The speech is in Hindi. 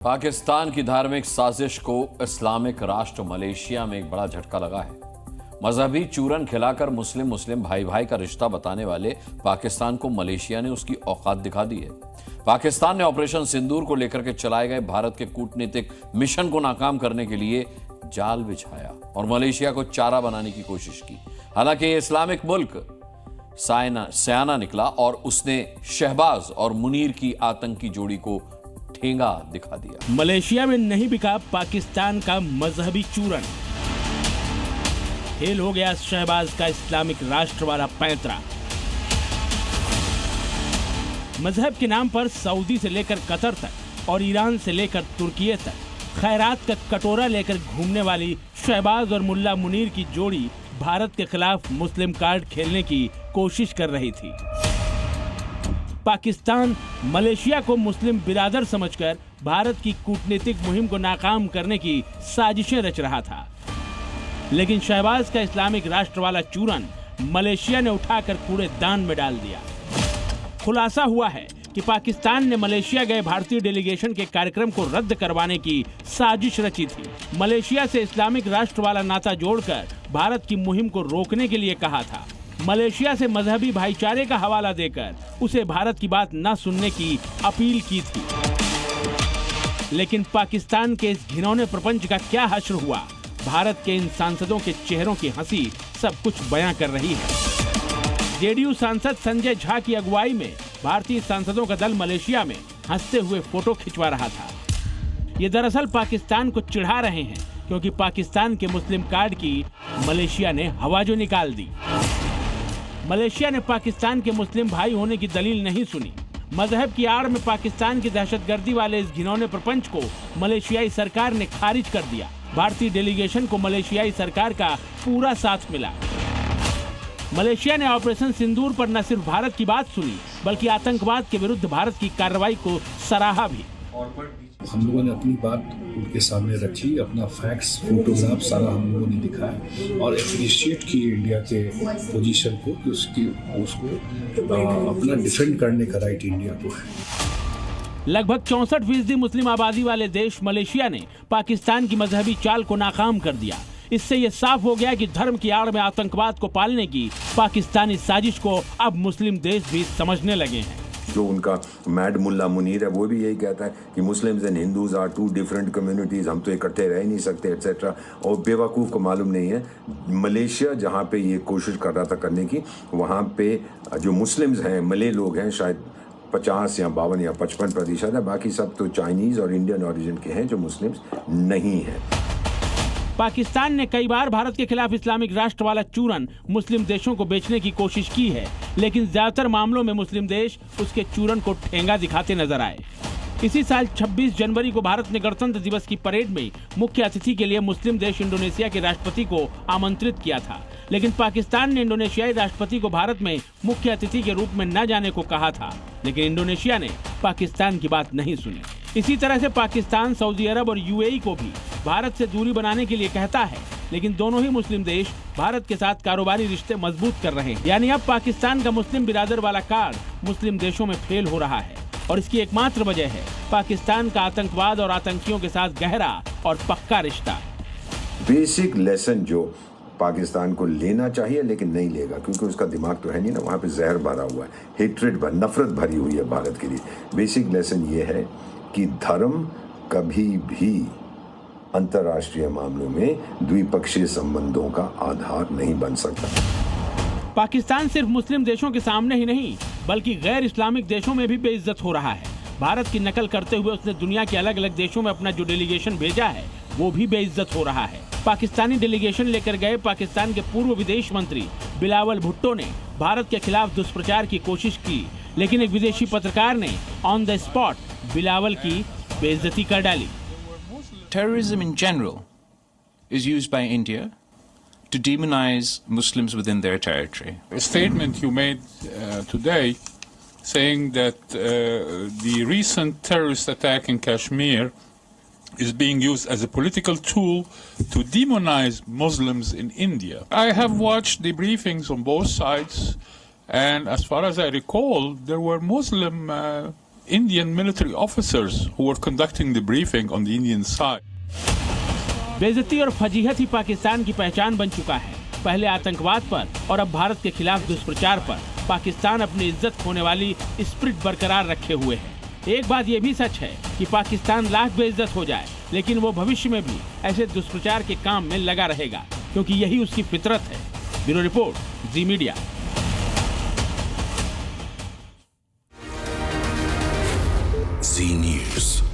पाकिस्तान की धार्मिक साजिश को इस्लामिक राष्ट्र मलेशिया में एक बड़ा झटका लगा है। मजहबी चूरन खिलाकर मुस्लिम भाई भाई का रिश्ता बताने वाले पाकिस्तान को मलेशिया ने उसकी औकात दिखा दी है। पाकिस्तान ने ऑपरेशन सिंदूर को लेकर के चलाए गए भारत के कूटनीतिक मिशन को नाकाम करने के लिए जाल बिछाया और मलेशिया को चारा बनाने की कोशिश की। हालांकि ये इस्लामिक मुल्क सयाना निकला और उसने शहबाज और मुनीर की आतंकी जोड़ी को ठेंगा दिखा दिया। मलेशिया में नहीं बिका पाकिस्तान का मजहबी चूरन, फेल हो गया शहबाज का इस्लामिक राष्ट्र वाला पैंतरा। मजहब के नाम पर सऊदी से लेकर कतर तक और ईरान से लेकर तुर्की तक खैरात का कटोरा लेकर घूमने वाली शहबाज और मुल्ला मुनीर की जोड़ी भारत के खिलाफ मुस्लिम कार्ड खेलने की कोशिश कर रही थी। पाकिस्तान मलेशिया को मुस्लिम बिरादर समझकर भारत की कूटनीतिक मुहिम को नाकाम करने की साजिशें रच रहा था, लेकिन शहबाज का इस्लामिक राष्ट्र वाला चूरन मलेशिया ने उठाकर कूड़ेदान में डाल दिया। खुलासा हुआ है कि पाकिस्तान ने मलेशिया गए भारतीय डेलीगेशन के कार्यक्रम को रद्द करवाने की साजिश रची थी। मलेशिया से इस्लामिक राष्ट्र वाला नाता जोड़कर भारत की मुहिम को रोकने के लिए कहा था। मलेशिया से मजहबी भाईचारे का हवाला देकर उसे भारत की बात न सुनने की अपील की थी, लेकिन पाकिस्तान के इस घिनौने प्रपंच का क्या हश्र हुआ, भारत के इन सांसदों के चेहरों की हंसी सब कुछ बयां कर रही है। जेडीयू सांसद संजय झा की अगुवाई में भारतीय सांसदों का दल मलेशिया में हंसते हुए फोटो खिंचवा रहा था। ये दरअसल पाकिस्तान को चिढ़ा रहे हैं, क्योंकि पाकिस्तान के मुस्लिम कार्ड की मलेशिया ने हवा जो निकाल दी। मलेशिया ने पाकिस्तान के मुस्लिम भाई होने की दलील नहीं सुनी। मजहब की आड़ में पाकिस्तान की दहशतगर्दी वाले इस घिनौने प्रपंच को मलेशियाई सरकार ने खारिज कर दिया। भारतीय डेलीगेशन को मलेशियाई सरकार का पूरा साथ मिला। मलेशिया ने ऑपरेशन सिंदूर पर न सिर्फ भारत की बात सुनी, बल्कि आतंकवाद के विरुद्ध भारत की कार्रवाई को सराहा भी। हम लोगों ने अपनी बात उनके सामने रखी, अपना फैक्ट्स, फोटोग्राफ सारा हम लोगों ने दिखाया और एप्रिशिएट की इंडिया के पोजीशन को कि उसको अपना डिफेंड करने का राइट इंडिया को है। लगभग 64% मुस्लिम आबादी वाले देश मलेशिया ने पाकिस्तान की मजहबी चाल को नाकाम कर दिया। इससे ये साफ हो गया कि धर्म की आड़ में आतंकवाद को पालने की पाकिस्तानी साजिश को अब मुस्लिम देश भी समझने लगे हैं। जो उनका मैड मुल्ला मुनीर है वो भी यही कहता है कि Muslims and Hindus are two different communities, हम तो इकट्ठे रह नहीं सकते एटसेट्रा। और बेवकूफ़ को मालूम नहीं है, मलेशिया जहाँ पे ये कोशिश कर रहा था करने की, वहाँ पे जो मुस्लिम्स हैं, मले लोग हैं, शायद 50 या 52 या 55% है, बाकी सब तो चाइनीज़ और इंडियन ओरिजिन के हैं जो मुस्लिम्स नहीं हैं। पाकिस्तान ने कई बार भारत के खिलाफ इस्लामिक राष्ट्र वाला चूरन मुस्लिम देशों को बेचने की कोशिश की है, लेकिन ज्यादातर मामलों में मुस्लिम देश उसके चूरन को ठेंगा दिखाते नजर आए। इसी साल 26 जनवरी को भारत ने गणतंत्र दिवस की परेड में मुख्य अतिथि के लिए मुस्लिम देश इंडोनेशिया के राष्ट्रपति को आमंत्रित किया था, लेकिन पाकिस्तान ने इंडोनेशियाई राष्ट्रपति को भारत में मुख्य अतिथि के रूप में न जाने को कहा था, लेकिन इंडोनेशिया ने पाकिस्तान की बात नहीं सुनी। इसी तरह से पाकिस्तान सऊदी अरब और यूएई को भी भारत से दूरी बनाने के लिए कहता है, लेकिन दोनों ही मुस्लिम देश भारत के साथ कारोबारी रिश्ते मजबूत कर रहे हैं। यानी अब पाकिस्तान का मुस्लिम बिरादर वाला कार्ड मुस्लिम देशों में फेल हो रहा है, और इसकी एकमात्र वजह है पाकिस्तान का आतंकवाद और आतंकियों के साथ गहरा और पक्का रिश्ता। बेसिक लेसन जो पाकिस्तान को लेना चाहिए लेकिन नहीं लेगा, क्योंकि उसका दिमाग तो है नहीं ना, वहाँ पे जहर भरा हुआ है, हेट्रेड नफरत भरी हुई है भारत के लिए। बेसिक लेसन ये है कि धर्म कभी भी अंतर्राष्ट्रीय मामलों में द्विपक्षीय संबंधों का आधार नहीं बन सकता। पाकिस्तान सिर्फ मुस्लिम देशों के सामने ही नहीं, बल्कि गैर इस्लामिक देशों में भी बेइज्जत हो रहा है। भारत की नकल करते हुए उसने दुनिया के अलग अलग देशों में अपना जो डेलीगेशन भेजा है वो भी बेइज्जत हो रहा है। पाकिस्तानी डेलीगेशन लेकर गए पाकिस्तान के पूर्व विदेश मंत्री बिलावल भुट्टो ने भारत के खिलाफ दुष्प्रचार की कोशिश की, लेकिन एक विदेशी पत्रकार ने ऑन द स्पॉट बिलावल की बेइज्जती कर डाली। Terrorism in general is used by India to demonize Muslims within their territory. A statement you made today saying that the recent terrorist attack in Kashmir is being used as a political tool to demonize Muslims in India. I have watched the briefings on both sides, and as far as I recall, there were Muslim Indian military officers who were conducting the briefing on the Indian side. बेइज्जती और फजीहत ही पाकिस्तान की पहचान बन चुका है। पहले आतंकवाद पर और अब भारत के खिलाफ दुष्प्रचार पर पाकिस्तान अपनी इज्जत खोने वाली स्प्रिट बरकरार रखे हुए है। एक बात ये भी सच है कि पाकिस्तान लाख बेइज्जत हो जाए, लेकिन वो भविष्य में भी ऐसे दुष्प्रचार के काम में लगा रहेगा, क्योंकि यही उसकी फितरत है। ब्यूरो रिपोर्ट, जी मीडिया। जी न्यूज़।